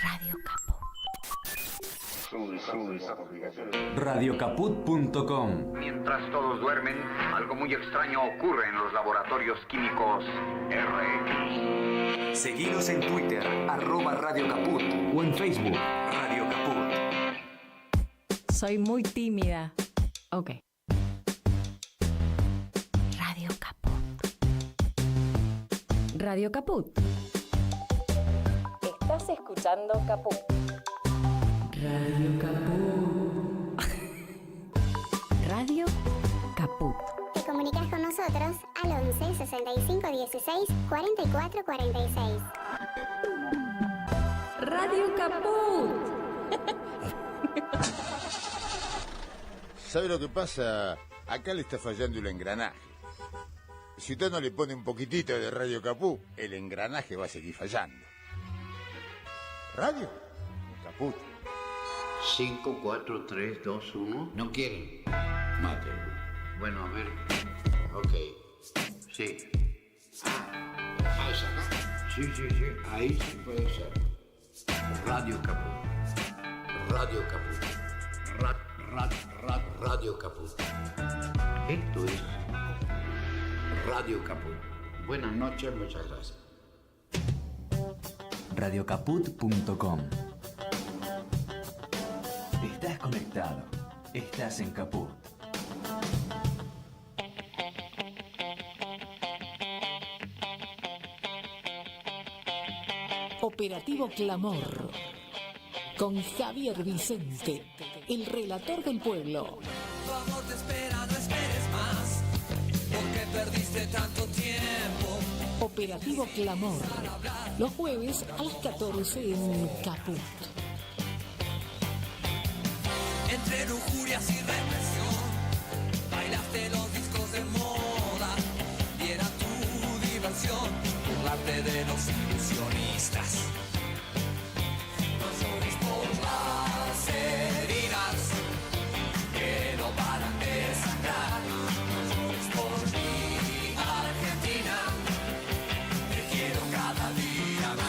Radio Caput. Radiocaput.com. Mientras todos duermen, algo muy extraño ocurre en los laboratorios químicos RX. Seguinos en Twitter, @Radio Caput, o en Facebook, Radio Caput. Soy muy tímida. Ok. Radio Caput. Radio Caput. Estás escuchando Caput. Radio Caput. Radio Caput. Te comunicas con nosotros al 11 65 16 44 46. Radio Caput. ¿Sabe lo que pasa? Acá le está fallando el engranaje. Si usted no le pone un poquitito de Radio Caput, el engranaje va a seguir fallando. Radio Caput. 5, 4, 3, 2, 1. ¿No quieren? Mate. Bueno, a ver. Ok. Sí. ¿Es acá? Sí. Ahí sí puede ser. Radio Caput. Radio Caput. Radio Caput. Esto es Radio Caput. Buenas noches, muchas gracias. Radiocaput.com. Estás conectado. Estás en Caput. Operativo Clamor. Con Javier Vicente, el relator del pueblo. Tu amor te espera, no esperes más, porque perdiste tanto tiempo. Operativo Clamor. Los jueves a las 14 en Caput. Entre lujurias y represión, bailaste los discos de moda, y era tu diversión, burlarte de los ilusionistas. No llores por las heridas que no paran de sangrar. No llores por mi Argentina, te quiero cada día más.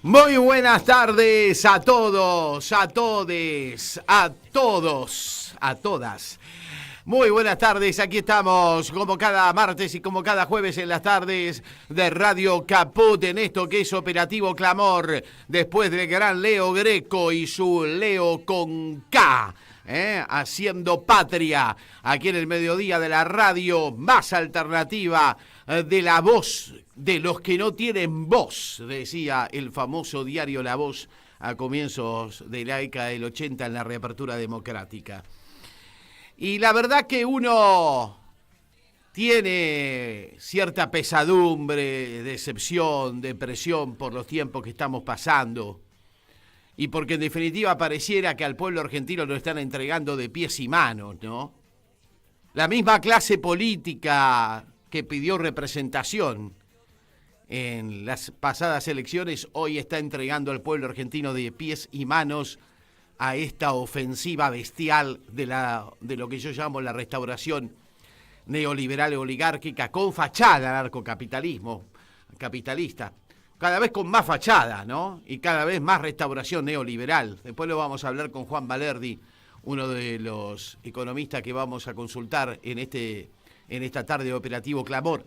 Muy buenas tardes a todos, a todes, a todos, a todas. Muy buenas tardes, aquí estamos como cada martes y como cada jueves en las tardes de Radio Caput en esto que es Operativo Clamor, después del gran Leo Greco y su Leo con K, haciendo patria aquí en el mediodía de la radio más alternativa, de la voz de los que no tienen voz, decía el famoso diario La Voz a comienzos de la década del 80 en la reapertura democrática. Y la verdad que uno tiene cierta pesadumbre, decepción, depresión por los tiempos que estamos pasando y porque en definitiva pareciera que al pueblo argentino lo están entregando de pies y manos, ¿no? La misma clase política que pidió representación en las pasadas elecciones hoy está entregando al pueblo argentino de pies y manos a esta ofensiva bestial de lo que yo llamo la restauración neoliberal oligárquica con fachada anarcocapitalismo capitalista, cada vez con más fachada, ¿no? Y cada vez más restauración neoliberal. Después lo vamos a hablar con Juan Valerdi, uno de los economistas que vamos a consultar en esta tarde de Operativo Clamor.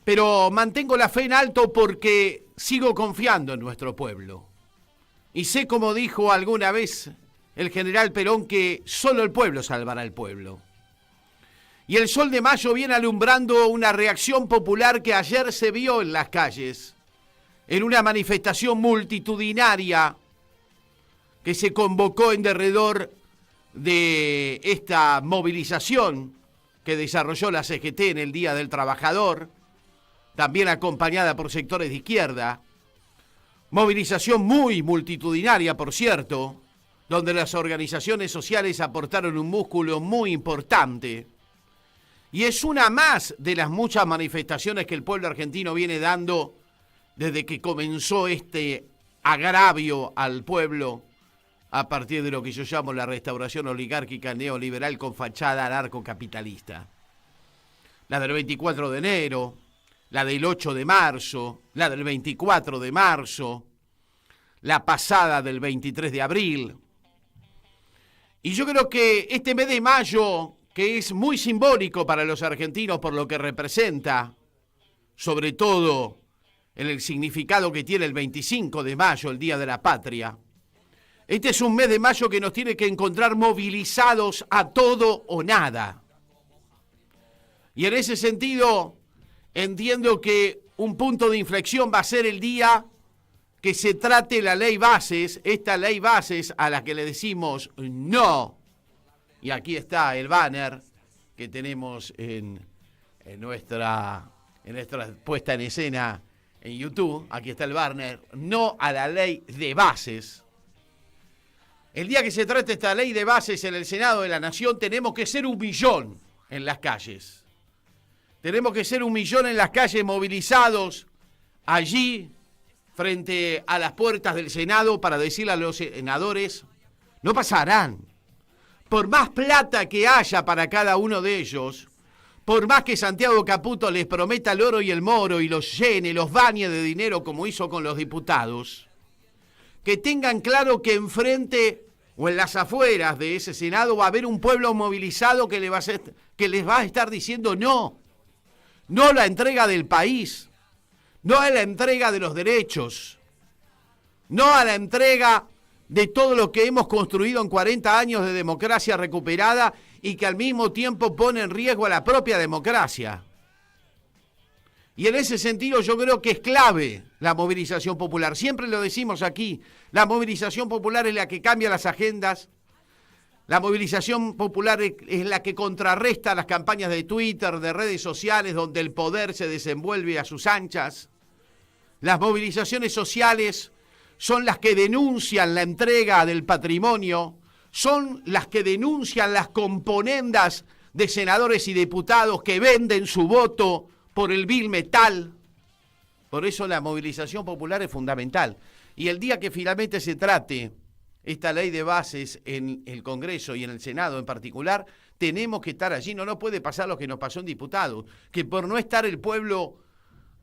Pero mantengo la fe en alto porque sigo confiando en nuestro pueblo. Y sé, como dijo alguna vez el general Perón, que solo el pueblo salvará al pueblo. Y el Sol de Mayo viene alumbrando una reacción popular que ayer se vio en las calles, en una manifestación multitudinaria que se convocó en derredor de esta movilización que desarrolló la CGT en el Día del Trabajador, también acompañada por sectores de izquierda. Movilización muy multitudinaria, por cierto, donde las organizaciones sociales aportaron un músculo muy importante. Y es una más de las muchas manifestaciones que el pueblo argentino viene dando desde que comenzó este agravio al pueblo a partir de lo que yo llamo la restauración oligárquica neoliberal con fachada anarcocapitalista. La del 24 de enero, la del 8 de marzo, la del 24 de marzo, la pasada del 23 de abril. Y yo creo que este mes de mayo, que es muy simbólico para los argentinos por lo que representa, sobre todo en el significado que tiene el 25 de mayo, el Día de la Patria, este es un mes de mayo que nos tiene que encontrar movilizados a todo o nada. Y en ese sentido, entiendo que un punto de inflexión va a ser el día que se trate la ley bases, esta ley bases a la que le decimos no. Y aquí está el banner que tenemos en nuestra puesta en escena en YouTube. Aquí está el banner, no a la ley de bases. El día que se trate esta ley de bases en el Senado de la Nación, tenemos que ser 1 millón en las calles. Tenemos que ser 1 millón en las calles movilizados allí, frente a las puertas del Senado, para decirle a los senadores, no pasarán. Por más plata que haya para cada uno de ellos, por más que Santiago Caputo les prometa el oro y el moro y los llene, los bañe de dinero como hizo con los diputados, que tengan claro que enfrente o en las afueras de ese Senado va a haber un pueblo movilizado que les va a estar diciendo no a la entrega del país, no a la entrega de los derechos, no a la entrega de todo lo que hemos construido en 40 años de democracia recuperada y que al mismo tiempo pone en riesgo a la propia democracia. Y en ese sentido yo creo que es clave la movilización popular. Siempre lo decimos aquí, la movilización popular es la que cambia las agendas, la movilización popular es la que contrarresta las campañas de Twitter, de redes sociales, donde el poder se desenvuelve a sus anchas. Las movilizaciones sociales son las que denuncian la entrega del patrimonio, son las que denuncian las componendas de senadores y diputados que venden su voto por el vil metal. Por eso la movilización popular es fundamental. Y el día que finalmente se trate esta ley de bases en el Congreso y en el Senado en particular, tenemos que estar allí. No nos puede pasar lo que nos pasó en diputados, que por no estar el pueblo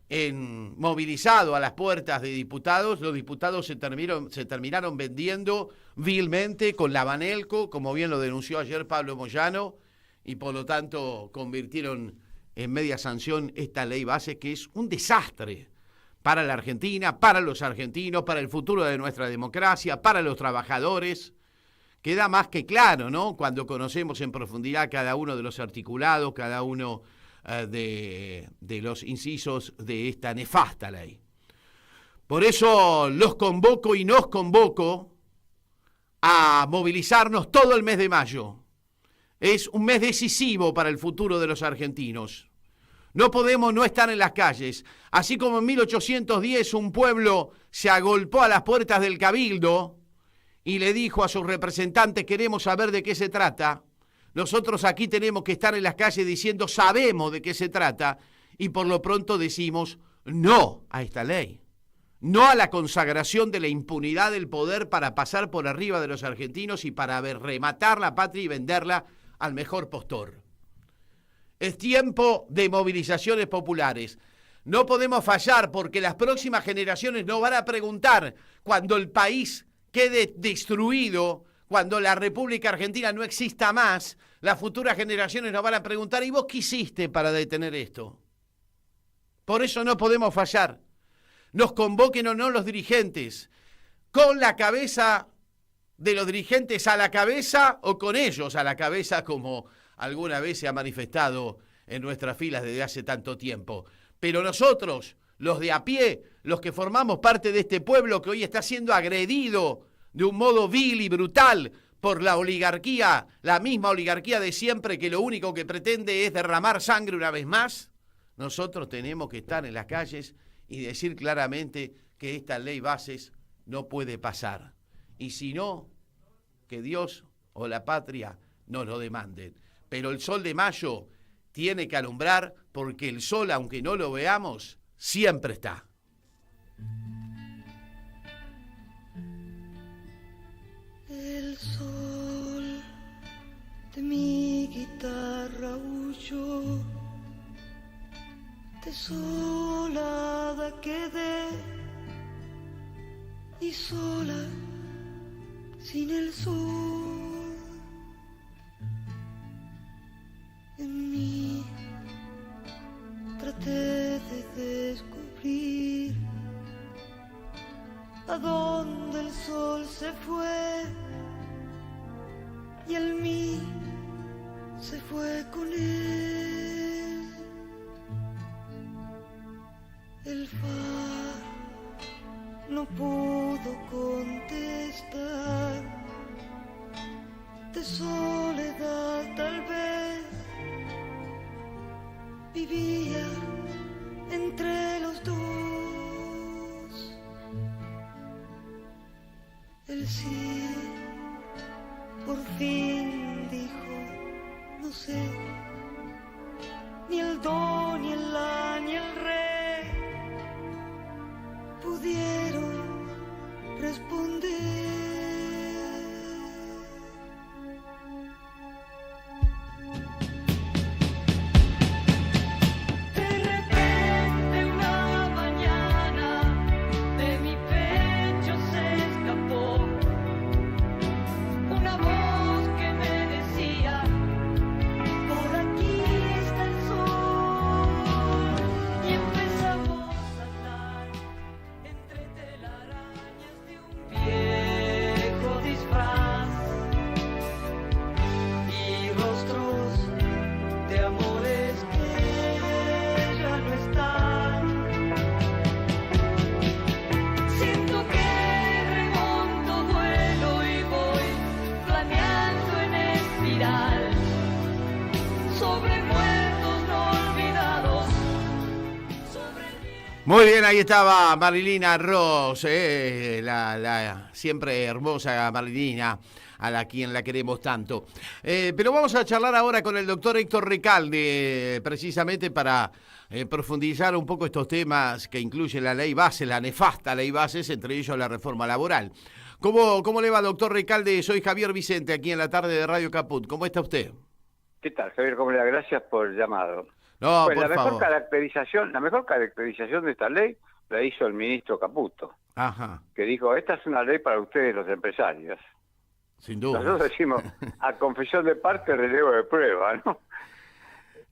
movilizado a las puertas de diputados, los diputados se terminaron vendiendo vilmente con la Banelco, como bien lo denunció ayer Pablo Moyano, y por lo tanto convirtieron en media sanción esta ley base, que es un desastre para la Argentina, para los argentinos, para el futuro de nuestra democracia, para los trabajadores. Queda más que claro, ¿no?, cuando conocemos en profundidad cada uno de los articulados, cada uno de los incisos de esta nefasta ley. Por eso los convoco y nos convoco a movilizarnos todo el mes de mayo. Es un mes decisivo para el futuro de los argentinos. No podemos no estar en las calles. Así como en 1810 un pueblo se agolpó a las puertas del Cabildo y le dijo a sus representantes, queremos saber de qué se trata, nosotros aquí tenemos que estar en las calles diciendo, sabemos de qué se trata, y por lo pronto decimos no a esta ley. No a la consagración de la impunidad del poder para pasar por arriba de los argentinos y para rematar la patria y venderla al mejor postor. Es tiempo de movilizaciones populares. No podemos fallar porque las próximas generaciones nos van a preguntar cuando el país quede destruido, cuando la República Argentina no exista más, las futuras generaciones nos van a preguntar, ¿y vos qué hiciste para detener esto? Por eso no podemos fallar. Nos convoquen o no los dirigentes, con la cabeza de los dirigentes a la cabeza o con ellos a la cabeza, como alguna vez se ha manifestado en nuestras filas desde hace tanto tiempo. Pero nosotros, los de a pie, los que formamos parte de este pueblo que hoy está siendo agredido de un modo vil y brutal por la oligarquía, la misma oligarquía de siempre que lo único que pretende es derramar sangre una vez más, nosotros tenemos que estar en las calles y decir claramente que esta ley bases no puede pasar. Y si no, que Dios o la patria nos lo demanden. Pero el sol de mayo tiene que alumbrar porque el sol, aunque no lo veamos, siempre está. El sol de mi guitarra huyó, tesoro y sola, sin el sol. En mí traté de descubrir a dónde el sol se fue, y el mí se fue con él. El far no pudo contestar, de soledad tal vez vivía entre los dos. El sí por fin dijo, no sé, ni el do, ni el la, ni el re pudieron responder. Muy bien, ahí estaba Marilina Ross, la siempre hermosa Marilina, quien la queremos tanto. Pero vamos a charlar ahora con el doctor Héctor Recalde, precisamente para profundizar un poco estos temas que incluyen la ley base, la nefasta ley base, entre ellos la reforma laboral. ¿Cómo le va, doctor Recalde? Soy Javier Vicente, aquí en la tarde de Radio Caput. ¿Cómo está usted? ¿Qué tal, Javier? ¿Cómo le va? Gracias por el llamado. No, pues por favor. La mejor caracterización de esta ley la hizo el ministro Caputo. Ajá. Que dijo, esta es una ley para ustedes los empresarios. Sin duda. Nosotros decimos, a confesión de parte, relevo de prueba, ¿no?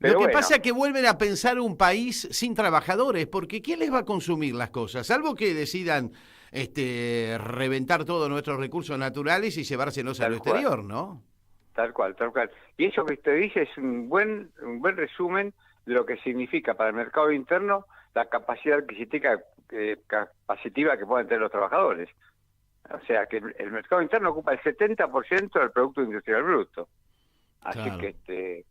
Pero lo que pasa es que vuelven a pensar un país sin trabajadores, porque ¿quién les va a consumir las cosas? Salvo que decidan reventar todos nuestros recursos naturales y llevárselos al exterior, ¿no? Tal cual, tal cual. Y eso que usted dice es un buen resumen de lo que significa para el mercado interno la capacidad adquisitiva que pueden tener los trabajadores. O sea, que el mercado interno ocupa el 70% del Producto Industrial Bruto. Así claro. Que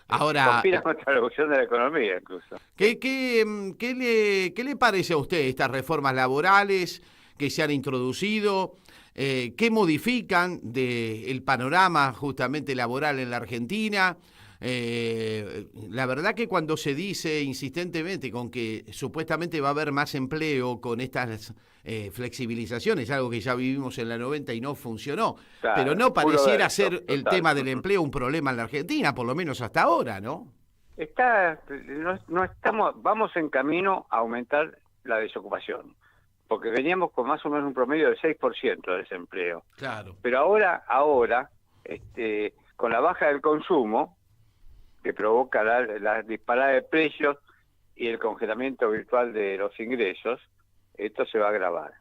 ahora conspira contra la evolución de la economía, incluso. ¿Qué le parece a usted estas reformas laborales que se han introducido? ¿Qué modifican del panorama justamente laboral en la Argentina? La verdad que cuando se dice insistentemente con que supuestamente va a haber más empleo con estas flexibilizaciones, algo que ya vivimos en la 90 y no funcionó, claro, pero no pareciera ser el tema del empleo un problema en la Argentina, por lo menos hasta ahora, ¿no? Vamos en camino a aumentar la desocupación, porque veníamos con más o menos un promedio del 6% de desempleo. Claro. Pero ahora, con la baja del consumo, que provoca la disparada de precios y el congelamiento virtual de los ingresos, esto se va a agravar.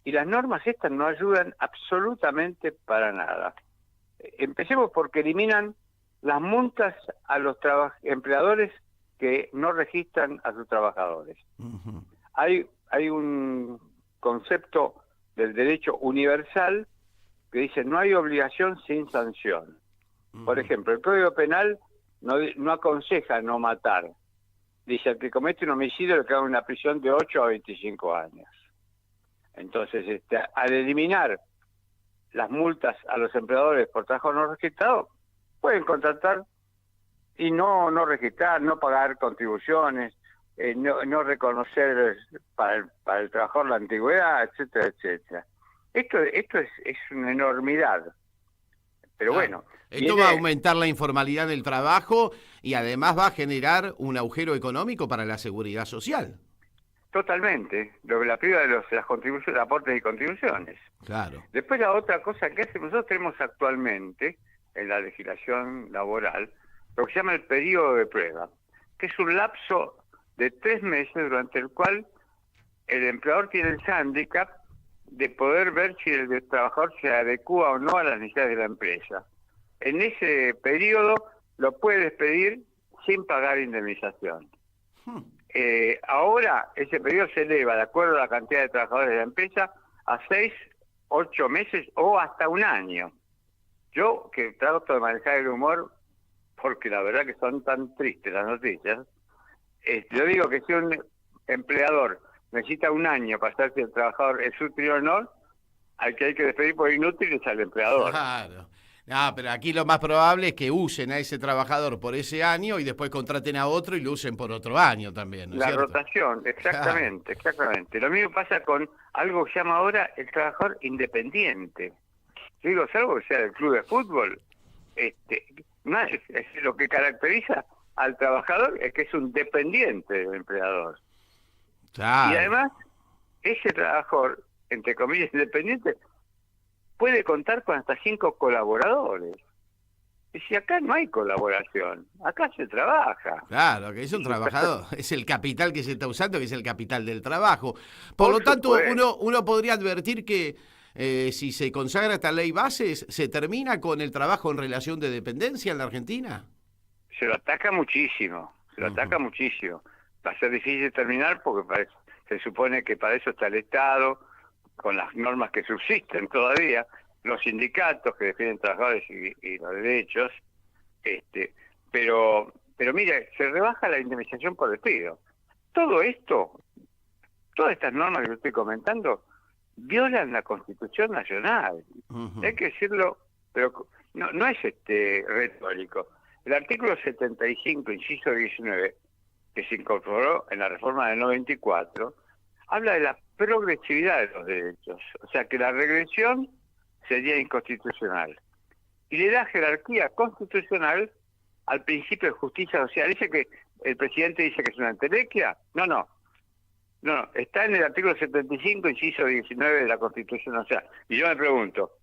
Y las normas estas no ayudan absolutamente para nada. Empecemos porque eliminan las multas a los empleadores que no registran a sus trabajadores. Uh-huh. Hay un concepto del derecho universal que dice no hay obligación sin sanción. Uh-huh. Por ejemplo, el Código Penal no aconseja no matar. Dice, al que comete un homicidio le cae una prisión de 8 a 25 años. Entonces, al eliminar las multas a los empleadores por trabajo no registrado, pueden contratar y no registrar, no pagar contribuciones, no reconocer para el trabajador la antigüedad, etcétera, etcétera. Esto es una enormidad. Pero bueno. Esto va a aumentar la informalidad del trabajo y además va a generar un agujero económico para la seguridad social. Totalmente. La priva de las contribuciones, aportes y contribuciones. Claro. Después la otra cosa que hacemos, nosotros tenemos actualmente en la legislación laboral lo que se llama el periodo de prueba, que es un lapso de 3 meses durante el cual el empleador tiene el hándicap de poder ver si el trabajador se adecúa o no a las necesidades de la empresa. En ese periodo lo puede despedir sin pagar indemnización. Ahora ese periodo se eleva, de acuerdo a la cantidad de trabajadores de la empresa, a 6, 8 meses o hasta 1 año. Yo, que trato de manejar el humor, porque la verdad que son tan tristes las noticias, yo digo que si un empleador necesita 1 año para saber si el trabajador es útil o no, al que hay que despedir por inútil es al empleador. Claro. No, pero aquí lo más probable es que usen a ese trabajador por ese año y después contraten a otro y lo usen por otro año también, ¿no es La cierto? rotación, exactamente, exactamente. Lo mismo pasa con algo que se llama ahora el trabajador independiente. Yo digo, salvo que sea del club de fútbol, lo que caracteriza al trabajador es que es un dependiente del empleador. Claro. Y además, ese trabajador, entre comillas, independiente, puede contar con hasta 5 colaboradores. Y si acá no hay colaboración, acá se trabaja. Claro, que es un trabajador, es el capital que se está usando, que es el capital del trabajo. Por lo tanto, uno podría advertir que si se consagra esta ley bases, ¿se termina con el trabajo en relación de dependencia en la Argentina? Se lo ataca muchísimo, Va a ser difícil terminar porque se supone que para eso está el Estado, con las normas que subsisten todavía, los sindicatos que defienden trabajadores y los derechos, pero mire, se rebaja la indemnización por despido. Todo esto, todas estas normas que yo estoy comentando, violan la Constitución Nacional. Hay que decirlo, pero no es retórico. El artículo 75, inciso 19, que se incorporó en la reforma del 94, habla de la progresividad de los derechos, o sea que la regresión sería inconstitucional. Y le da jerarquía constitucional al principio de justicia social. Dice que el presidente dice que es una entelequia. No, está en el artículo 75, inciso 19 de la Constitución Nacional. Y yo me pregunto,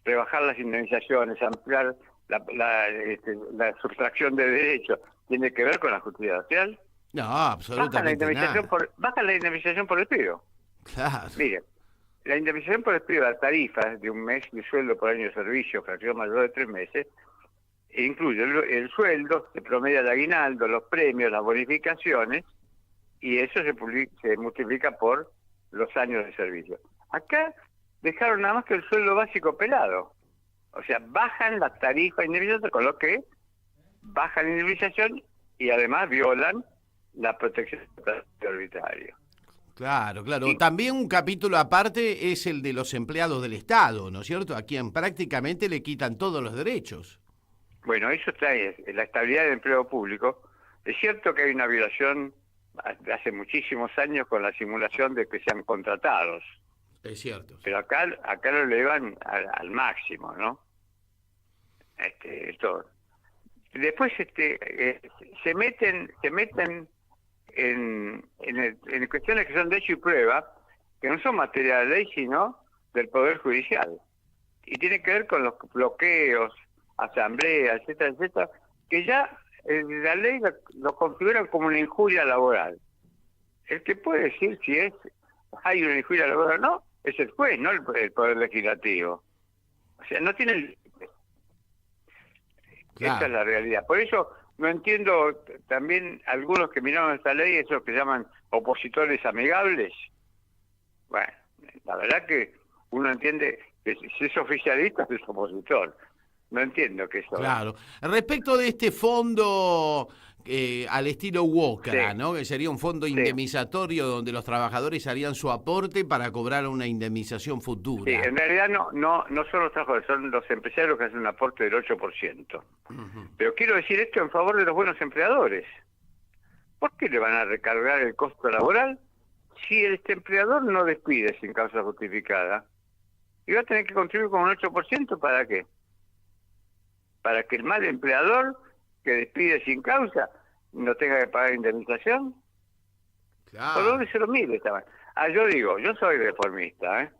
rebajar las indemnizaciones, ampliar la sustracción de derechos, ¿tiene que ver con la justicia social? No, absolutamente nada. Baja la indemnización por despido. Claro. Mire, la indemnización por despido de la tarifa de 1 mes de sueldo por año de servicio, fracción mayor de 3 meses, incluye el sueldo, se promedia el aguinaldo, los premios, las bonificaciones, y eso se multiplica por los años de servicio. Acá dejaron nada más que el sueldo básico pelado. O sea, bajan la tarifa indemnización, con lo que bajan la indemnización y además violan la protección arbitraria. Claro. También un capítulo aparte es el de los empleados del Estado, ¿no es cierto? A quien prácticamente le quitan todos los derechos. Bueno, eso trae la estabilidad del empleo público. Es cierto que hay una violación de hace muchísimos años con la simulación de que sean contratados. Es cierto. Pero acá lo elevan al máximo, ¿no? Todo. Después se meten en cuestiones que son de hecho y prueba, que no son materia de ley, sino del Poder Judicial. Y tiene que ver con los bloqueos, asambleas, etcétera, que ya la ley lo configuran como una injuria laboral. El que puede decir si hay una injuria laboral o no, es el juez, no el Poder Legislativo. O sea, no tiene... Claro. Esa es la realidad. Por eso no entiendo también algunos que miraron esta ley, esos que llaman opositores amigables. Bueno, la verdad que uno entiende que si es oficialista es opositor. No entiendo que eso... Claro. Respecto de este fondo al estilo Walker, sí, ¿no? Que sería un fondo indemnizatorio donde los trabajadores harían su aporte para cobrar una indemnización futura. Sí, en realidad no son los trabajadores, son los empresarios que hacen un aporte del 8%. Pero quiero decir esto en favor de los buenos empleadores. ¿Por qué le van a recargar el costo laboral si este empleador no despide sin causa justificada? ¿Y va a tener que contribuir con un 8%? ¿Para qué? ¿Para que el mal empleador que despide sin causa no tenga que pagar indemnización? Por donde se lo mire estaban. Yo digo, yo soy reformista, ¿eh?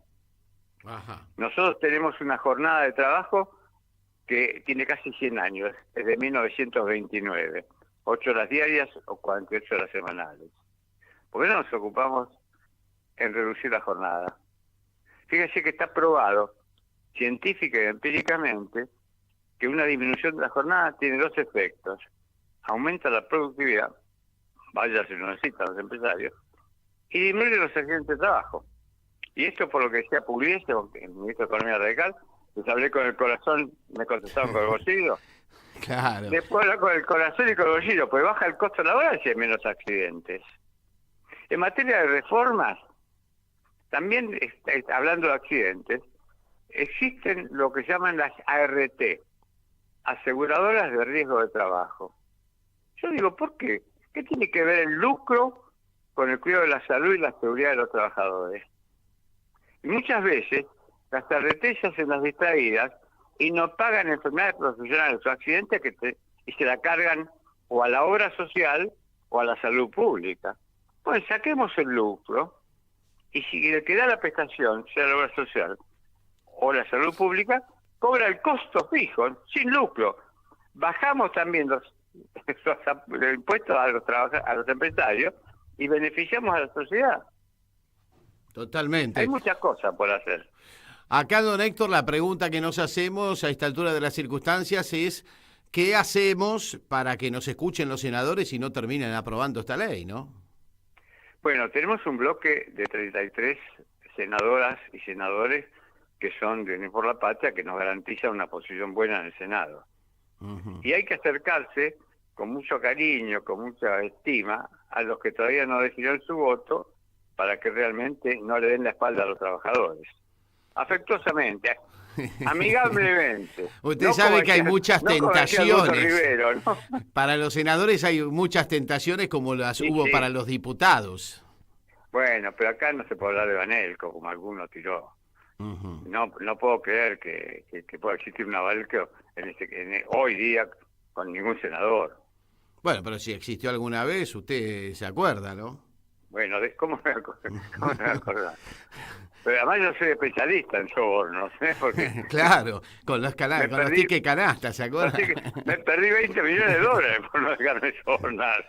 Ajá. Nosotros tenemos una jornada de trabajo que tiene casi 100 años, es de 1929. 8 horas diarias o 48 horas semanales. ¿Por qué no nos ocupamos en reducir la jornada? Fíjese que está probado científica y empíricamente que una disminución de la jornada tiene dos efectos. Aumenta la productividad, vaya si lo necesitan los empresarios, y disminuye los accidentes de trabajo. Y esto por lo que decía Pugliese, el ministro de Economía Radical, les hablé con el corazón, me contestaron con el bolsillo. Claro. Después hablo con el corazón y con el bolsillo, pues baja el costo laboral si hay menos accidentes. En materia de reformas, también hablando de accidentes, existen lo que llaman las ART, aseguradoras de riesgo de trabajo. Yo digo, ¿por qué? ¿Qué tiene que ver el lucro con el cuidado de la salud y la seguridad de los trabajadores? Y muchas veces las ART se hacen las distraídas y no pagan enfermedades profesionales o accidentes y se la cargan o a la obra social o a la salud pública. Pues saquemos el lucro y si le queda la prestación, sea la obra social o la salud pública, cobra el costo fijo, sin lucro. Bajamos también los impuestos a los empresarios y beneficiamos a la sociedad. Totalmente. Hay muchas cosas por hacer. Acá, don Héctor, la pregunta que nos hacemos a esta altura de las circunstancias es ¿qué hacemos para que nos escuchen los senadores y no terminen aprobando esta ley, no? Bueno, tenemos un bloque de 33 senadoras y senadores que son de Unión por la Patria, que nos garantiza una posición buena en el Senado. Uh-huh. Y hay que acercarse con mucho cariño, con mucha estima, a los que todavía no decidieron su voto, para que realmente no le den la espalda a los trabajadores. Afectuosamente, amigablemente. Usted sabe que hay muchas tentaciones. Rivero, ¿no? Para los senadores hay muchas tentaciones como las hubo para los diputados. Bueno, pero acá no se puede hablar de Banelco, como alguno tiró. Uh-huh. No puedo creer que pueda existir una Banelco hoy día con ningún senador. Bueno, pero si existió alguna vez, usted se acuerda, ¿no? Bueno, ¿cómo me voy a acordar? Pero además yo soy especialista en sobornos, ¿eh? Porque claro, con los tickets canastas, ¿se acuerda? Me perdí $20 millones por no dejarme sobornar.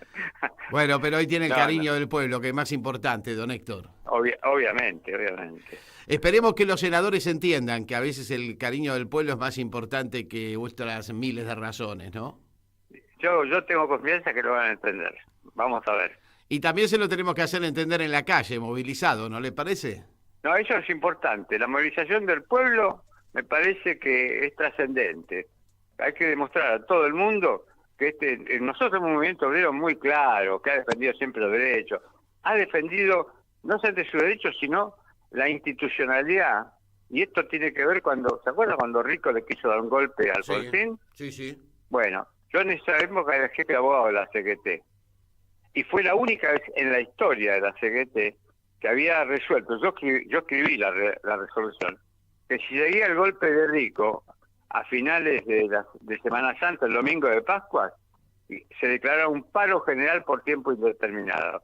Bueno, pero hoy tiene el cariño del pueblo, que es más importante, don Héctor. Obviamente. Esperemos que los senadores entiendan que a veces el cariño del pueblo es más importante que vuestras miles de razones, ¿no? Yo tengo confianza que lo van a entender. Vamos a ver. Y también se lo tenemos que hacer entender en la calle, movilizado, ¿no le parece? No, eso es importante. La movilización del pueblo me parece que es trascendente. Hay que demostrar a todo el mundo que nosotros somos un movimiento obrero muy claro, que ha defendido siempre los derechos. Ha defendido no solamente sus derechos, sino la institucionalidad. Y esto tiene que ver ¿se acuerda cuando Rico le quiso dar un golpe al Alfonsín? Sí. Bueno, yo en esa época era jefe de abogado de la CGT. Y fue la única vez en la historia de la CGT que había resuelto, yo escribí la resolución, que si seguía el golpe de Rico a finales de Semana Santa, el domingo de Pascua, se declaraba un paro general por tiempo indeterminado.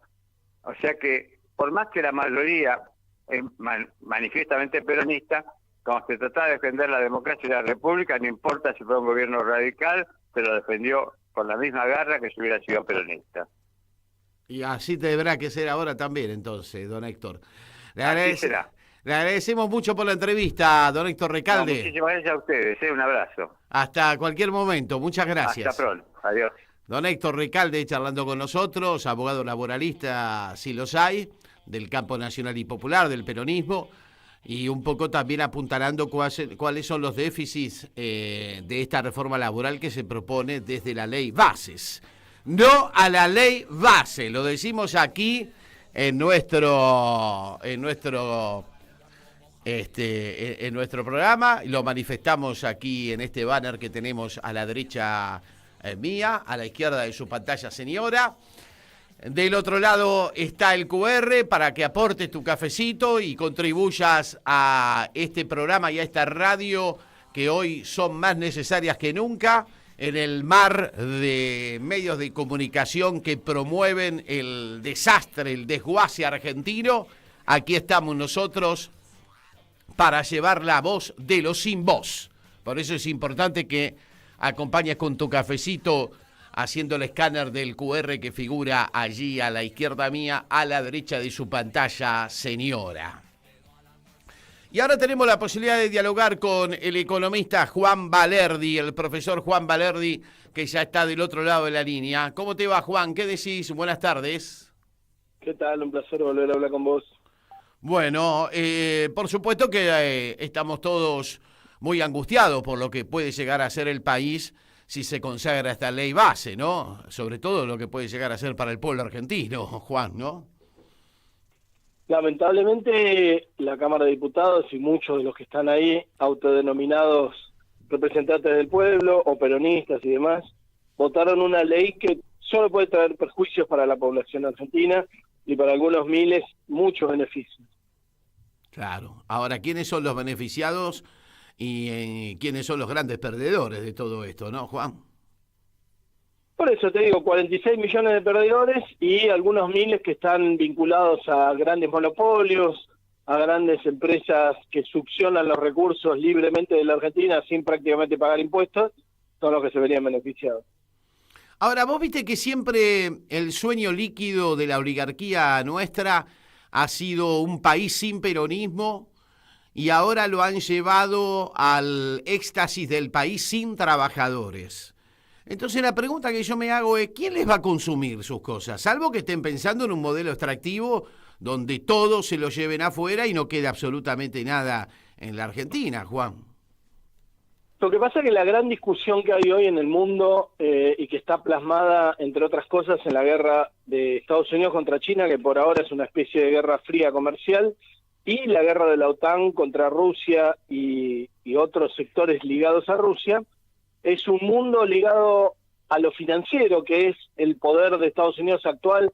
O sea que, por más que la mayoría es manifiestamente peronista, cuando se trataba de defender la democracia y la república, no importa si fue un gobierno radical, se lo defendió con la misma garra que si hubiera sido peronista. Y así deberá que ser ahora también, entonces, don Héctor. Le agradecemos mucho por la entrevista, don Héctor Recalde. Muchísimas gracias a ustedes, un abrazo. Hasta cualquier momento, muchas gracias. Hasta pronto, adiós. Don Héctor Recalde charlando con nosotros, abogado laboralista, si los hay, del campo nacional y popular, del peronismo, y un poco también apuntalando cuáles son los déficits de esta reforma laboral que se propone desde la ley Bases. No a la ley base, lo decimos aquí en nuestro programa, y lo manifestamos aquí en este banner que tenemos a la derecha mía, a la izquierda de su pantalla, señora. Del otro lado está el QR para que aportes tu cafecito y contribuyas a este programa y a esta radio que hoy son más necesarias que nunca. en el mar de medios de comunicación que promueven el desastre, el desguace argentino, aquí estamos nosotros para llevar la voz de los sin voz. Por eso es importante que acompañes con tu cafecito haciendo el escáner del QR que figura allí a la izquierda mía, a la derecha de su pantalla, señora. Y ahora tenemos la posibilidad de dialogar con el economista Juan Valerdi, el profesor Juan Valerdi, que ya está del otro lado de la línea. ¿Cómo te va, Juan? ¿Qué decís? Buenas tardes. ¿Qué tal? Un placer volver a hablar con vos. Bueno, por supuesto que estamos todos muy angustiados por lo que puede llegar a ser el país si se consagra esta ley base, ¿no? Sobre todo lo que puede llegar a ser para el pueblo argentino, Juan, ¿no? Lamentablemente, la Cámara de Diputados y muchos de los que están ahí, autodenominados representantes del pueblo o peronistas y demás, votaron una ley que solo puede traer perjuicios para la población argentina y para algunos miles, muchos beneficios. Claro. Ahora, ¿quiénes son los beneficiados y quiénes son los grandes perdedores de todo esto, no, Juan? Por eso te digo, 46 millones de perdedores y algunos miles que están vinculados a grandes monopolios, a grandes empresas que succionan los recursos libremente de la Argentina sin prácticamente pagar impuestos, son los que se verían beneficiados. Ahora, vos viste que siempre el sueño líquido de la oligarquía nuestra ha sido un país sin peronismo y ahora lo han llevado al éxtasis del país sin trabajadores. Entonces la pregunta que yo me hago es, ¿quién les va a consumir sus cosas? Salvo que estén pensando en un modelo extractivo donde todo se lo lleven afuera y no quede absolutamente nada en la Argentina, Juan. Lo que pasa es que la gran discusión que hay hoy en el mundo y que está plasmada, entre otras cosas, en la guerra de Estados Unidos contra China, que por ahora es una especie de guerra fría comercial, y la guerra de la OTAN contra Rusia y otros sectores ligados a Rusia, es un mundo ligado a lo financiero, que es el poder de Estados Unidos actual,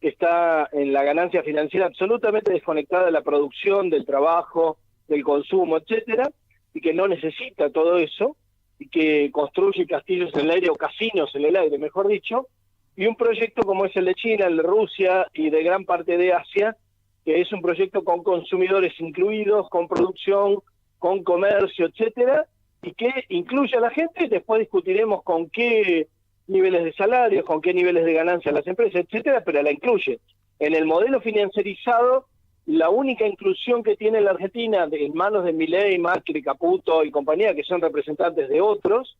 que está en la ganancia financiera absolutamente desconectada de la producción, del trabajo, del consumo, etcétera, y que no necesita todo eso, y que construye castillos en el aire, o casinos en el aire, mejor dicho, y un proyecto como es el de China, el de Rusia y de gran parte de Asia, que es un proyecto con consumidores incluidos, con producción, con comercio, etcétera, y que incluye a la gente. Después discutiremos con qué niveles de salarios, con qué niveles de ganancia las empresas, etcétera, pero la incluye. En el modelo financierizado, la única inclusión que tiene la Argentina en manos de Milei, Macri, Caputo y compañía, que son representantes de otros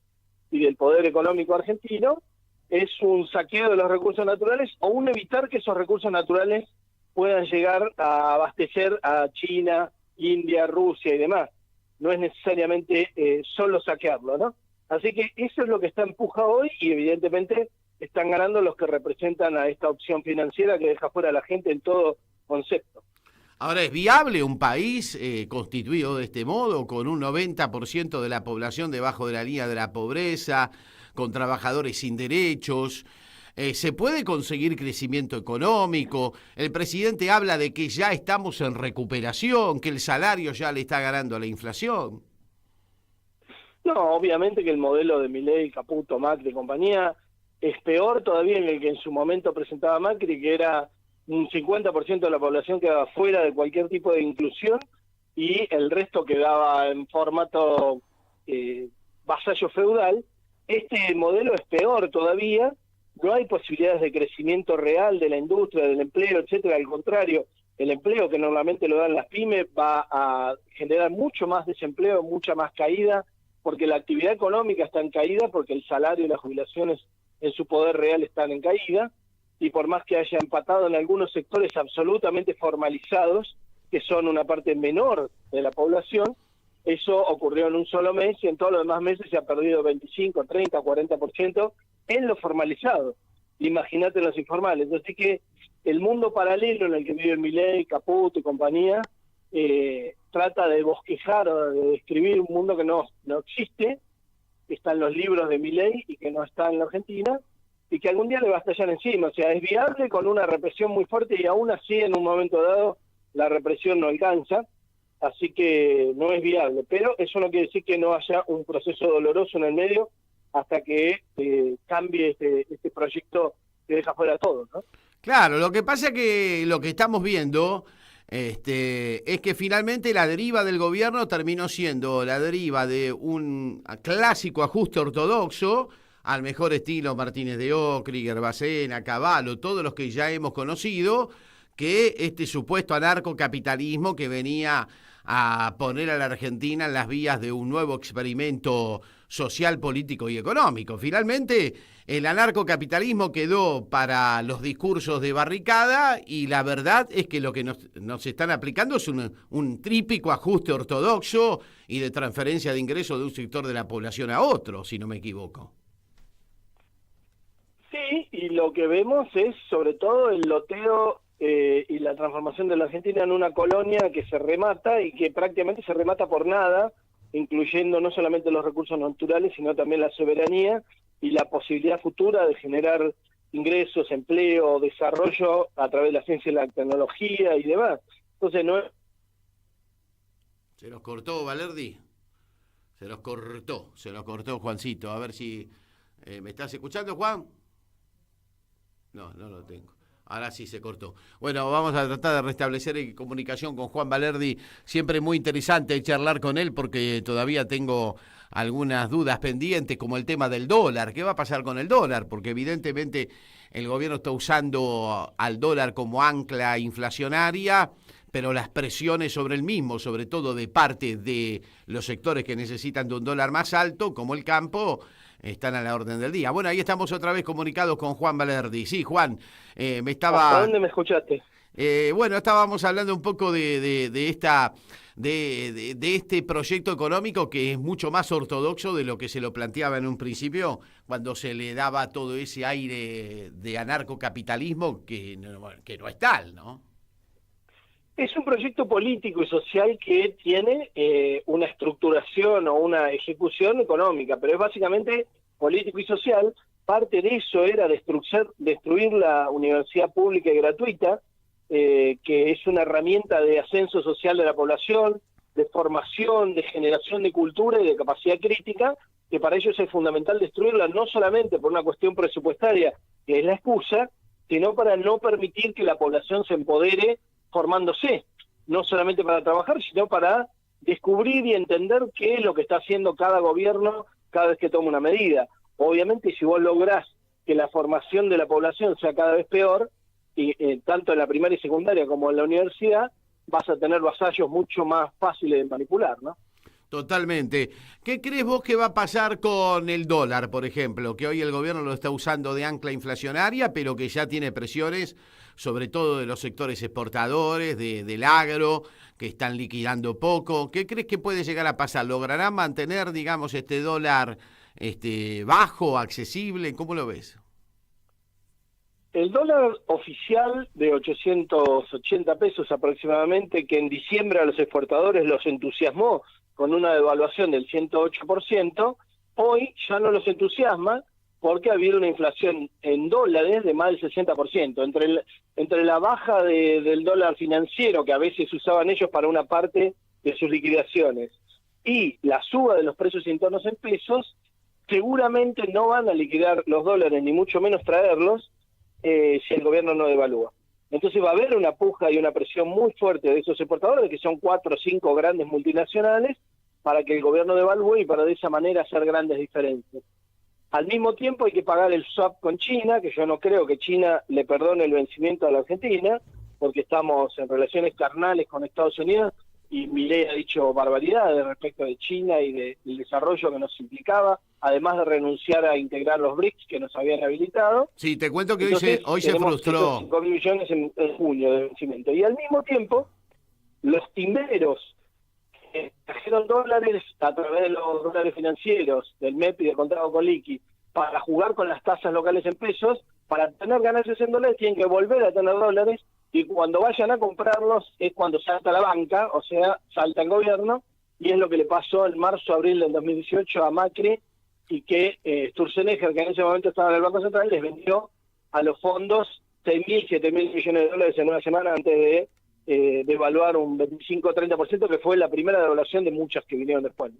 y del poder económico argentino, es un saqueo de los recursos naturales o un evitar que esos recursos naturales puedan llegar a abastecer a China, India, Rusia y demás. No es necesariamente solo saquearlo, ¿no? Así que eso es lo que está empujado hoy y evidentemente están ganando los que representan a esta opción financiera que deja fuera a la gente en todo concepto. Ahora, ¿es viable un país constituido de este modo, con un 90% de la población debajo de la línea de la pobreza, con trabajadores sin derechos? ¿Se puede conseguir crecimiento económico? El presidente habla de que ya estamos en recuperación, que el salario ya le está ganando a la inflación. No, obviamente que el modelo de Milei, Caputo, Macri y compañía es peor todavía en el que en su momento presentaba Macri, que era un 50% de la población quedaba fuera de cualquier tipo de inclusión y el resto quedaba en formato vasallo feudal. Este modelo es peor todavía. No hay posibilidades de crecimiento real de la industria, del empleo, etcétera. Al contrario, el empleo que normalmente lo dan las pymes va a generar mucho más desempleo, mucha más caída, porque la actividad económica está en caída, porque el salario y las jubilaciones en su poder real están en caída, y por más que haya empatado en algunos sectores absolutamente formalizados, que son una parte menor de la población, eso ocurrió en un solo mes y en todos los demás meses se ha perdido 25, 30, 40% en lo formalizado. Imagínate en los informales. Así que el mundo paralelo en el que vive Milei, Caputo y compañía trata de bosquejar o de describir un mundo que no existe, que está en los libros de Milei y que no está en la Argentina, y que algún día le va a estallar encima. O sea, es viable con una represión muy fuerte y aún así en un momento dado la represión no alcanza. Así que no es viable, pero eso no quiere decir que no haya un proceso doloroso en el medio, hasta que cambie este proyecto que deja fuera a todos, ¿no? Claro, lo que pasa es que lo que estamos viendo es que finalmente la deriva del gobierno terminó siendo la deriva de un clásico ajuste ortodoxo al mejor estilo Martínez de Ocri, Gerbacena, Cavallo, todos los que ya hemos conocido, que este supuesto anarcocapitalismo que venía a poner a la Argentina en las vías de un nuevo experimento social, político y económico. Finalmente, el anarcocapitalismo quedó para los discursos de barricada y la verdad es que lo que nos están aplicando es un típico ajuste ortodoxo y de transferencia de ingresos de un sector de la población a otro, si no me equivoco. Sí, y lo que vemos es sobre todo el loteo y la transformación de la Argentina en una colonia que se remata y que prácticamente se remata por nada, incluyendo no solamente los recursos naturales, sino también la soberanía y la posibilidad futura de generar ingresos, empleo, desarrollo a través de la ciencia y la tecnología y demás. Entonces no es... Se los cortó, Valerdi. Se los cortó, Juancito. A ver si... ¿me estás escuchando, Juan? No lo tengo. Ahora sí se cortó. Bueno, vamos a tratar de restablecer comunicación con Juan Valerdi. Siempre muy interesante charlar con él porque todavía tengo algunas dudas pendientes, como el tema del dólar. ¿Qué va a pasar con el dólar? Porque evidentemente el gobierno está usando al dólar como ancla inflacionaria, pero las presiones sobre el mismo, sobre todo de parte de los sectores que necesitan de un dólar más alto, como el campo, están a la orden del día. Bueno, ahí estamos otra vez comunicados con Juan Valerdi. Sí, Juan, me estaba... ¿Hasta dónde me escuchaste? Bueno, estábamos hablando un poco de este proyecto económico que es mucho más ortodoxo de lo que se lo planteaba en un principio, cuando se le daba todo ese aire de anarcocapitalismo que no es tal, ¿no? Es un proyecto político y social que tiene una estructuración o una ejecución económica, pero es básicamente político y social. Parte de eso era destruir la universidad pública y gratuita, que es una herramienta de ascenso social de la población, de formación, de generación de cultura y de capacidad crítica, que para ellos es fundamental destruirla, no solamente por una cuestión presupuestaria, que es la excusa, sino para no permitir que la población se empodere formándose, no solamente para trabajar, sino para descubrir y entender qué es lo que está haciendo cada gobierno cada vez que toma una medida. Obviamente, si vos lográs que la formación de la población sea cada vez peor, y tanto en la primaria y secundaria como en la universidad, vas a tener vasallos mucho más fáciles de manipular, ¿no? Totalmente. ¿Qué crees vos que va a pasar con el dólar, por ejemplo? Que hoy el gobierno lo está usando de ancla inflacionaria, pero que ya tiene presiones, sobre todo de los sectores exportadores, del agro, que están liquidando poco. ¿Qué crees que puede llegar a pasar? ¿Lograrán mantener, digamos, este dólar bajo, accesible? ¿Cómo lo ves? El dólar oficial de 880 pesos aproximadamente, que en diciembre a los exportadores los entusiasmó con una devaluación del 108%, hoy ya no los entusiasma porque ha habido una inflación en dólares de más del 60%. Entre la baja del dólar financiero, que a veces usaban ellos para una parte de sus liquidaciones, y la suba de los precios internos en pesos, seguramente no van a liquidar los dólares, ni mucho menos traerlos, si el gobierno no devalúa. Entonces va a haber una puja y una presión muy fuerte de esos exportadores, que son 4 o 5 grandes multinacionales, para que el gobierno devalúe y para de esa manera hacer grandes diferencias. Al mismo tiempo hay que pagar el swap con China, que yo no creo que China le perdone el vencimiento a la Argentina, porque estamos en relaciones carnales con Estados Unidos, y Milei ha dicho barbaridades respecto de China y del desarrollo que nos implicaba, además de renunciar a integrar los BRICS que nos habían habilitado. Sí, te cuento que entonces, hoy se frustró. 5 millones en junio de vencimiento. Y al mismo tiempo, los timberos que trajeron dólares a través de los dólares financieros, del MEP y del contrato con liqui, para jugar con las tasas locales en pesos, para tener ganancias en dólares tienen que volver a tener dólares, y cuando vayan a comprarlos es cuando salta la banca, o sea, salta el gobierno, y es lo que le pasó en marzo-abril del 2018 a Macri, y que Sturzenegger, que en ese momento estaba en el Banco Central, les vendió a los fondos 6.000, 7.000 millones de dólares en una semana antes de devaluar un 25-30%, que fue la primera devaluación de muchas que vinieron después.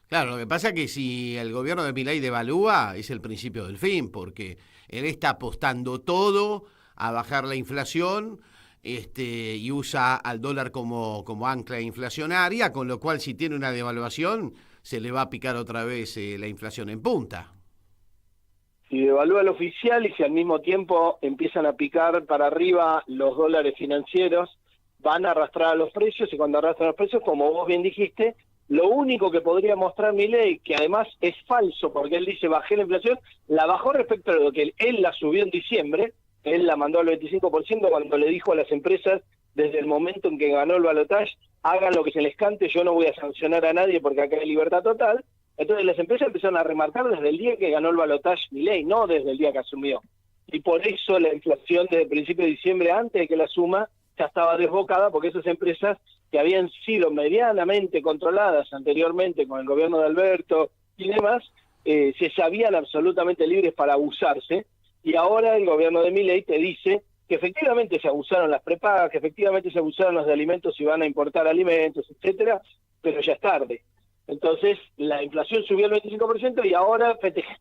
Claro, lo que pasa es que si el gobierno de Milei devalúa, es el principio del fin, porque él está apostando todo a bajar la inflación, y usa al dólar como ancla inflacionaria, con lo cual si tiene una devaluación, se le va a picar otra vez la inflación en punta. Si devalúa el oficial y si al mismo tiempo empiezan a picar para arriba los dólares financieros, van a arrastrar a los precios, y cuando arrastran los precios, como vos bien dijiste, lo único que podría mostrar Milei, que además es falso, porque él dice bajé la inflación, la bajó respecto a lo que él la subió en diciembre, él la mandó al 25% cuando le dijo a las empresas, desde el momento en que ganó el balotaje, hagan lo que se les cante, yo no voy a sancionar a nadie porque acá hay libertad total. Entonces las empresas empezaron a remarcar desde el día que ganó el balotaje Milei, no desde el día que asumió. Y por eso la inflación desde el principio de diciembre, antes de que la asuma, ya estaba desbocada, porque esas empresas que habían sido medianamente controladas anteriormente con el gobierno de Alberto y demás, se sabían absolutamente libres para abusarse, y ahora el gobierno de Milei te dice que efectivamente se abusaron las prepagas, que efectivamente se abusaron los de alimentos y van a importar alimentos, etcétera, pero ya es tarde. Entonces, la inflación subió al 25% y ahora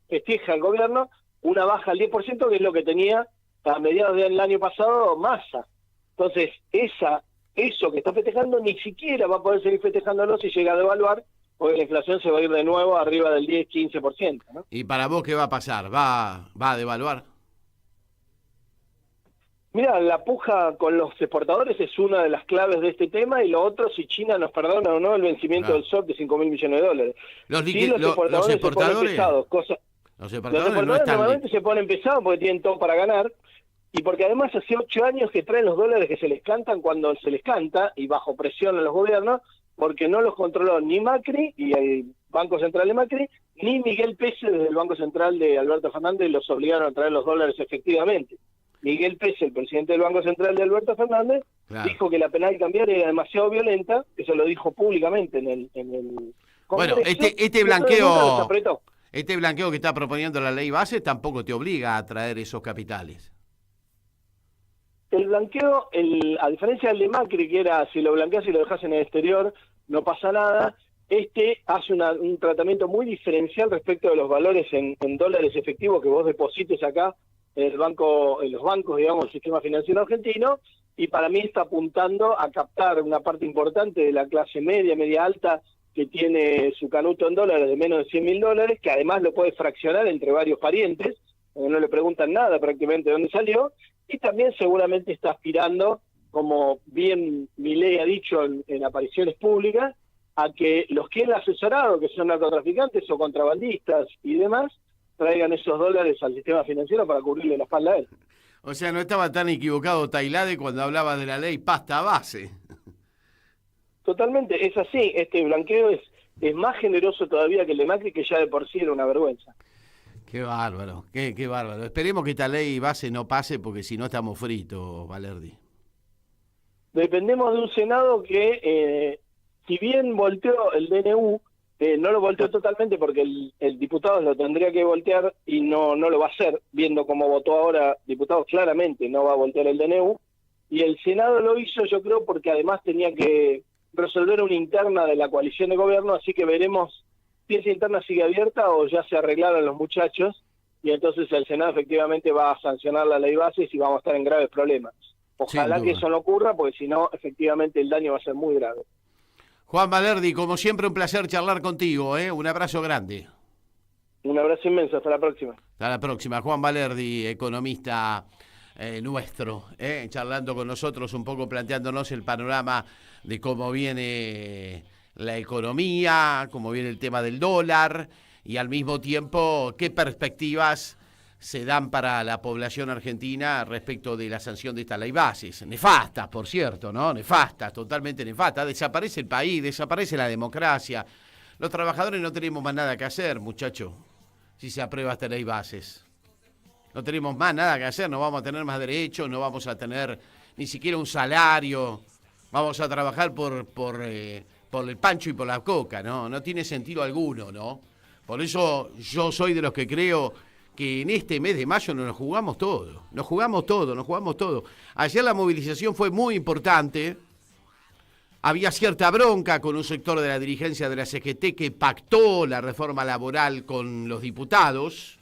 festeja el gobierno una baja al 10%, que es lo que tenía a mediados del año pasado Massa. Entonces, eso que está festejando ni siquiera va a poder seguir festejándolo si llega a devaluar, porque la inflación se va a ir de nuevo arriba del 10-15%, ¿no? ¿Y para vos qué va a pasar? ¿Va a devaluar? Mira, la puja con los exportadores es una de las claves de este tema, y lo otro, si China nos perdona o no el vencimiento del SOC de $5.000 millones. Los exportadores se ponen pesados, los exportadores normalmente se ponen pesados porque tienen todo para ganar, y porque además hace 8 años que traen los dólares que se les cantan cuando se les canta, y bajo presión a los gobiernos, porque no los controló ni Macri y el Banco Central de Macri, ni Miguel Pese desde el Banco Central de Alberto Fernández, los obligaron a traer los dólares efectivamente. Miguel Pese, el presidente del Banco Central de Alberto Fernández, dijo que la penal cambiaria era demasiado violenta, eso lo dijo públicamente en el Congreso. Bueno, este blanqueo que está proponiendo la ley base tampoco te obliga a traer esos capitales. El blanqueo, a diferencia del de Macri, que era si lo blanqueas y lo dejas en el exterior, no pasa nada, hace un tratamiento muy diferencial respecto de los valores en dólares efectivos que vos deposites acá en los bancos, digamos, el sistema financiero argentino, y para mí está apuntando a captar una parte importante de la clase media alta, que tiene su canuto en dólares de menos de $100.000, que además lo puede fraccionar entre varios parientes, no le preguntan nada prácticamente de dónde salió, y también seguramente está aspirando, como bien Milei ha dicho en apariciones públicas, a que los que él ha asesorado, que son narcotraficantes o contrabandistas y demás, traigan esos dólares al sistema financiero para cubrirle la espalda a él. O sea, no estaba tan equivocado Tailade cuando hablaba de la ley pasta base. Totalmente, es así. Este blanqueo es más generoso todavía que el de Macri, que ya de por sí era una vergüenza. Qué bárbaro, qué bárbaro. Esperemos que esta ley base no pase, porque si no estamos fritos, Valerdi. Dependemos de un Senado que, si bien volteó el DNU, no lo volteó totalmente, porque el diputado lo tendría que voltear y no lo va a hacer, viendo cómo votó ahora diputados, claramente no va a voltear el DNU, y el Senado lo hizo, yo creo, porque además tenía que resolver una interna de la coalición de gobierno, así que veremos si esa interna sigue abierta o ya se arreglaron los muchachos, y entonces el Senado efectivamente va a sancionar la ley base y vamos a estar en graves problemas. Ojalá que eso no ocurra, porque si no, efectivamente el daño va a ser muy grave. Juan Valerdi, como siempre, un placer charlar contigo, un abrazo grande. Un abrazo inmenso, hasta la próxima. Hasta la próxima. Juan Valerdi, economista nuestro, charlando con nosotros, un poco planteándonos el panorama de cómo viene la economía, cómo viene el tema del dólar, y al mismo tiempo qué perspectivas se dan para la población argentina respecto de la sanción de esta ley bases. Nefastas, por cierto, ¿no? Nefastas, totalmente nefastas. Desaparece el país, desaparece la democracia. Los trabajadores no tenemos más nada que hacer, muchachos, si se aprueba esta ley bases. No tenemos más nada que hacer, no vamos a tener más derechos, no vamos a tener ni siquiera un salario. Vamos a trabajar por el pancho y por la coca, ¿no? No tiene sentido alguno, ¿no? Por eso yo soy de los que creo que en este mes de mayo nos jugamos todo. Ayer la movilización fue muy importante, Había cierta bronca con un sector de la dirigencia de la CGT que pactó la reforma laboral con los diputados,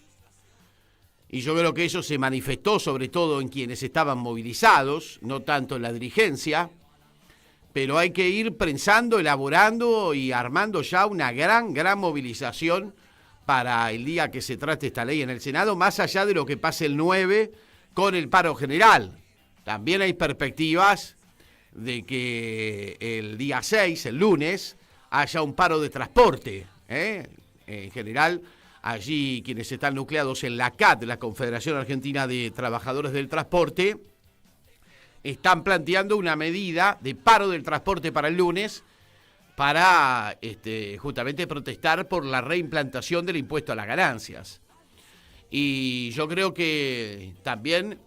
y yo creo que eso se manifestó sobre todo en quienes estaban movilizados, no tanto en la dirigencia, pero hay que ir pensando, elaborando y armando ya una gran movilización para el día que se trate esta ley en el Senado, más allá de lo que pase el 9 con el paro general. También hay perspectivas de que el día 6, el lunes, haya un paro de transporte. En general, allí quienes están nucleados en la CAT, la Confederación Argentina de Trabajadores del Transporte, están planteando una medida de paro del transporte para el lunes para justamente protestar por la reimplantación del impuesto a las ganancias. Y yo creo que también,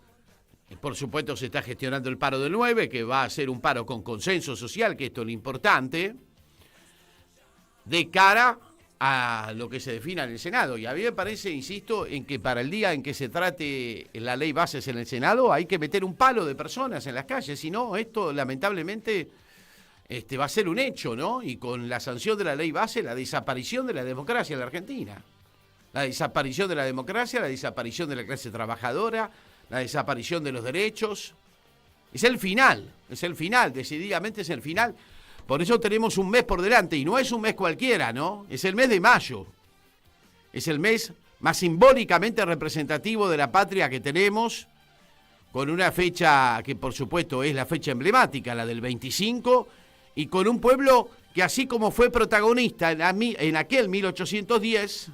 por supuesto, se está gestionando el paro del 9, que va a ser un paro con consenso social, que esto es lo importante, de cara a lo que se defina en el Senado. Y a mí me parece, insisto, en que para el día en que se trate la ley bases en el Senado hay que meter un palo de personas en las calles, si no, esto lamentablemente va a ser un hecho, ¿no? Y con la sanción de la ley base, la desaparición de la democracia en la Argentina. La desaparición de la democracia, la desaparición de la clase trabajadora, la desaparición de los derechos. Es el final, decididamente es el final. Por eso tenemos un mes por delante, y no es un mes cualquiera, ¿no? Es el mes de mayo. Es el mes más simbólicamente representativo de la patria que tenemos, con una fecha que por supuesto es la fecha emblemática, la del 25, y con un pueblo que así como fue protagonista en aquel 1810,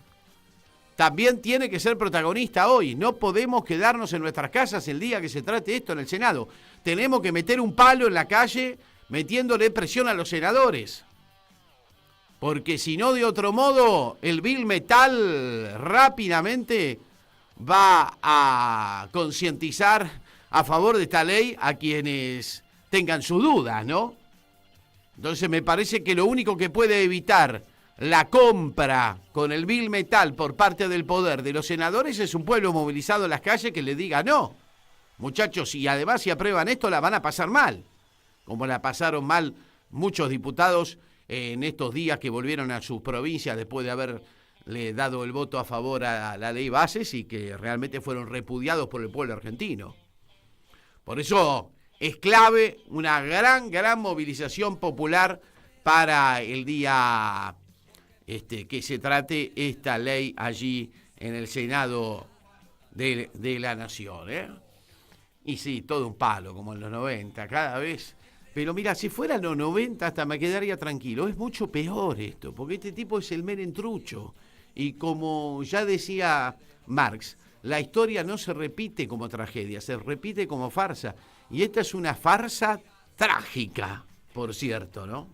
también tiene que ser protagonista hoy. No podemos quedarnos en nuestras casas el día que se trate esto en el Senado. Tenemos que meter un palo en la calle metiéndole presión a los senadores. Porque si no, de otro modo, el Bill Metal rápidamente va a concientizar a favor de esta ley a quienes tengan sus dudas, ¿no? Entonces me parece que lo único que puede evitar la compra con el Bill Metal por parte del poder de los senadores es un pueblo movilizado en las calles que le diga no. Muchachos, y además si aprueban esto la van a pasar mal, como la pasaron mal muchos diputados en estos días que volvieron a sus provincias después de haberle dado el voto a favor a la ley bases y que realmente fueron repudiados por el pueblo argentino. Por eso es clave una gran movilización popular para el día que se trate esta ley allí en el Senado de la Nación, Y sí, todo un palo, como en los 90, cada vez. Pero mira, si fueran los 90 hasta me quedaría tranquilo. Es mucho peor esto, porque este tipo es el Menem trucho. Y como ya decía Marx, la historia no se repite como tragedia, se repite como farsa. Y esta es una farsa trágica, por cierto, ¿no?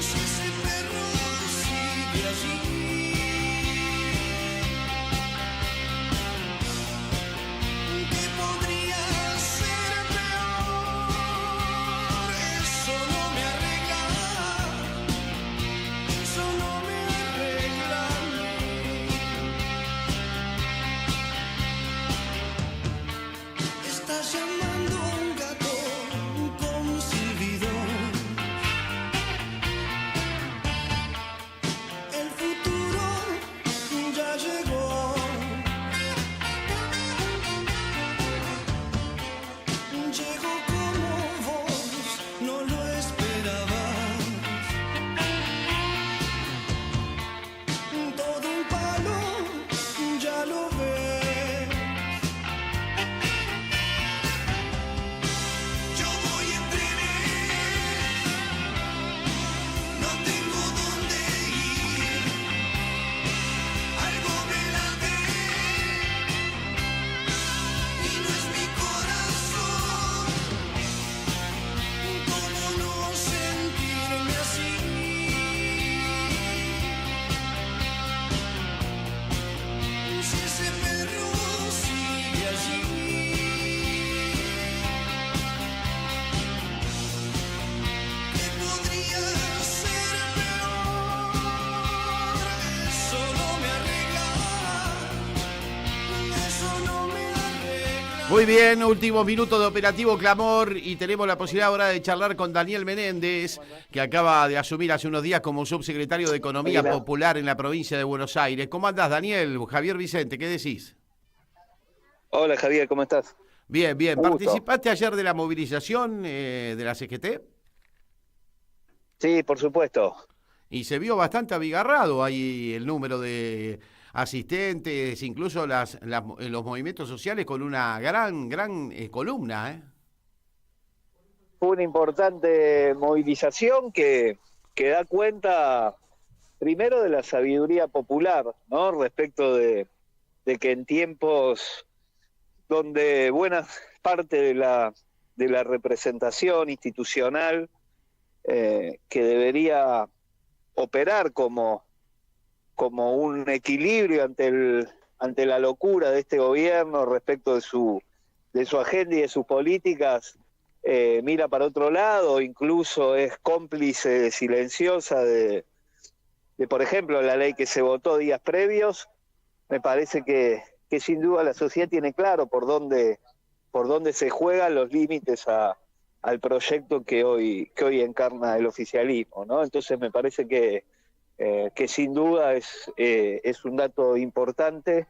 Si ese perro sigue allí, ¿qué podría ser peor? Eso no me arregla, eso no me arregla a mí. Estás llamando a un gato con silbido. El futuro ya llegó. Llegó como vos no lo esperabas. Todo un palo, ya lo ves. Yo voy en tren, no tengo dónde ir. Algo me late y no es mi corazón. ¿Cómo no sentirme así? Si ese perro sigue allí, ¿qué podría ser peor? Eso no me arregla, eso no me arregla. Muy bien, último minuto de Operativo Clamor y tenemos la posibilidad ahora de charlar con Daniel Menéndez, que acaba de asumir hace unos días como subsecretario de Economía Popular en la provincia de Buenos Aires. ¿Cómo andás, Daniel? Javier Vicente, ¿qué decís? Hola Javier, ¿cómo estás? Bien, bien. Un gusto. ¿Participaste ayer de la movilización de la CGT? Sí, por supuesto. Y se vio bastante abigarrado ahí el número de asistentes, incluso los movimientos sociales con una gran columna, ¿eh? Fue una importante movilización que da cuenta primero de la sabiduría popular, ¿no? Respecto de que en tiempos donde buena parte de la representación institucional que debería operar como un equilibrio ante la locura de este gobierno respecto de su agenda y de sus políticas, mira para otro lado, incluso es cómplice silenciosa de, por ejemplo, la ley que se votó días previos. Me parece que sin duda la sociedad tiene claro por dónde se juegan los límites al proyecto que hoy encarna el oficialismo, ¿no? Entonces me parece que sin duda es un dato importante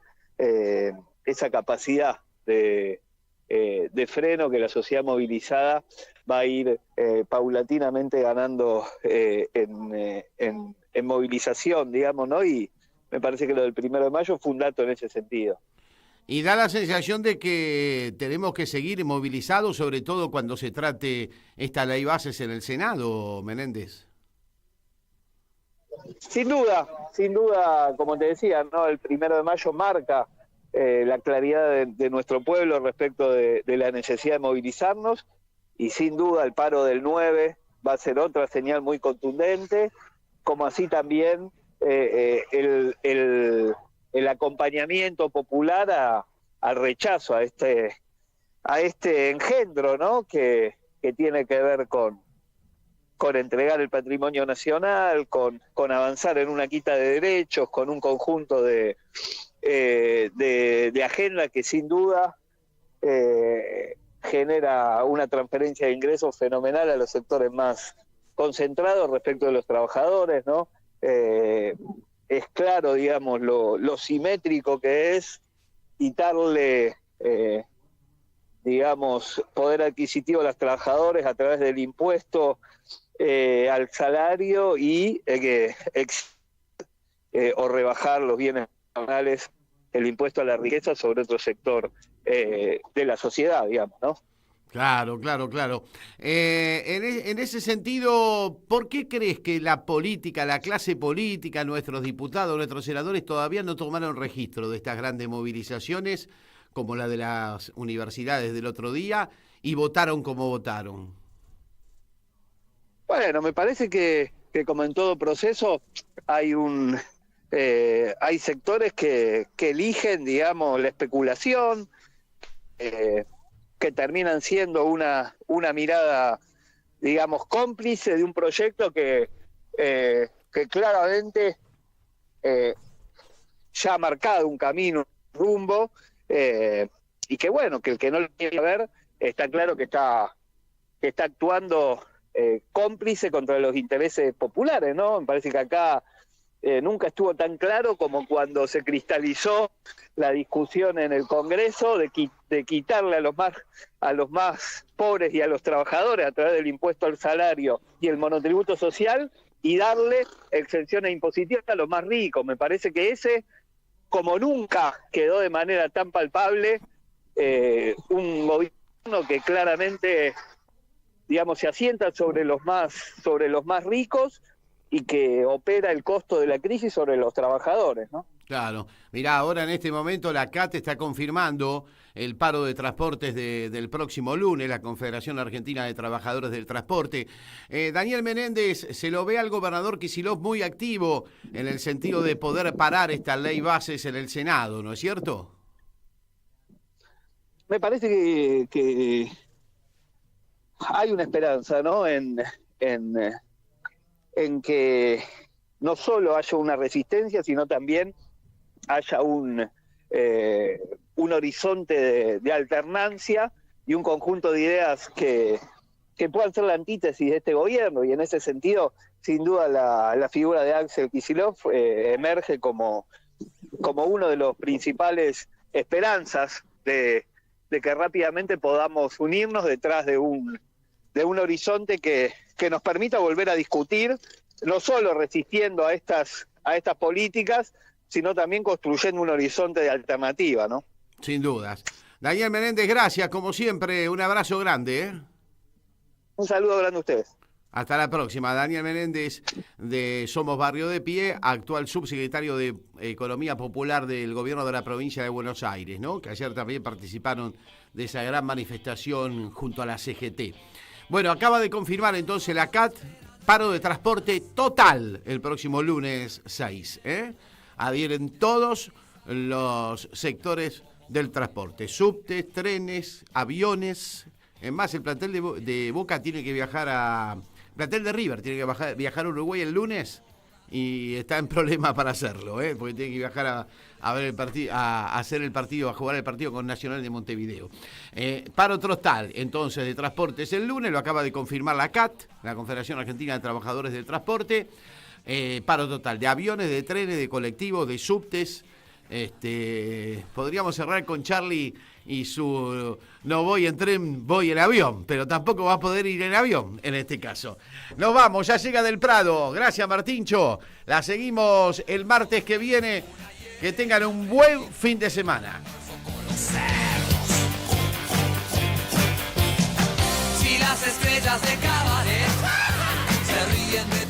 esa capacidad de freno que la sociedad movilizada va a ir paulatinamente ganando en movilización, digamos, ¿no? Y me parece que lo del 1 de mayo fue un dato en ese sentido. Y da la sensación de que tenemos que seguir movilizados, sobre todo cuando se trate esta ley bases en el Senado, Menéndez. Sin duda, como te decía, ¿no? El 1 de mayo marca la claridad de nuestro pueblo respecto de la necesidad de movilizarnos, y sin duda el paro del 9 va a ser otra señal muy contundente, como así también el acompañamiento popular al rechazo a este engendro, ¿no? que tiene que ver con entregar el patrimonio nacional, con avanzar en una quita de derechos, con un conjunto de agenda que sin duda genera una transferencia de ingresos fenomenal a los sectores más concentrados respecto de los trabajadores, ¿no? Es claro, digamos, lo simétrico que es quitarle, digamos, poder adquisitivo a los trabajadores a través del impuesto al salario y o rebajar los bienes nacionales, el impuesto a la riqueza sobre otro sector de la sociedad, digamos, ¿no? Claro. En ese sentido, ¿por qué crees que la política, la clase política, nuestros diputados, nuestros senadores todavía no tomaron registro de estas grandes movilizaciones, como la de las universidades del otro día, y votaron como votaron? Bueno, me parece que como en todo proceso hay hay sectores que eligen, digamos, la especulación, que terminan siendo una mirada, digamos, cómplice de un proyecto que claramente ya ha marcado un camino, un rumbo, y que bueno, que el que no lo quiere ver, está claro que está actuando cómplice contra los intereses populares, ¿no? Me parece que acá nunca estuvo tan claro como cuando se cristalizó la discusión en el Congreso de quitarle a los más pobres y a los trabajadores a través del impuesto al salario y el monotributo social y darle exenciones impositivas a los más ricos. Me parece que ese, como nunca quedó de manera tan palpable, un gobierno que claramente, digamos, se asienta sobre los más ricos y que opera el costo de la crisis sobre los trabajadores, ¿no? Claro. Mirá, ahora en este momento la CAT está confirmando el paro de transportes del próximo lunes, la Confederación Argentina de Trabajadores del Transporte. Daniel Menéndez, se lo ve al gobernador Kicillof muy activo en el sentido de poder parar esta ley bases en el Senado, ¿no es cierto? Me parece que hay una esperanza, ¿no? En que no solo haya una resistencia, sino también haya un horizonte de alternancia y un conjunto de ideas que puedan ser la antítesis de este gobierno, y en ese sentido, sin duda, la figura de Axel Kicillof emerge como uno de los principales esperanzas de que rápidamente podamos unirnos detrás de un horizonte que nos permita volver a discutir, no solo resistiendo a estas políticas, sino también construyendo un horizonte de alternativa, ¿no? Sin dudas. Daniel Menéndez, gracias, como siempre, un abrazo grande, ¿eh? Un saludo grande a ustedes. Hasta la próxima. Daniel Menéndez de Somos Barrio de Pie, actual subsecretario de Economía Popular del Gobierno de la Provincia de Buenos Aires, ¿no? Que ayer también participaron de esa gran manifestación junto a la CGT. Bueno, acaba de confirmar entonces la CAT, paro de transporte total el próximo lunes 6, ¿eh? Adhieren todos los sectores del transporte, subtes, trenes, aviones. Es más, el plantel de Boca tiene que viajar plantel de River tiene que viajar a Uruguay el lunes y está en problema para hacerlo, porque tiene que viajar a ver el partido, a hacer el partido, a jugar el partido con Nacional de Montevideo. Paro total, entonces, de transportes el lunes, lo acaba de confirmar la CAT, la Confederación Argentina de Trabajadores del Transporte. Paro total de aviones, de trenes, de colectivos, de subtes. Podríamos cerrar con Charlie y su no voy en tren, voy en avión, pero tampoco va a poder ir en avión en este caso. Nos vamos, ya llega Del Prado. Gracias, Martincho. La seguimos el martes que viene. Que tengan un buen fin de semana. Si las estrellas de cabaret se ríen de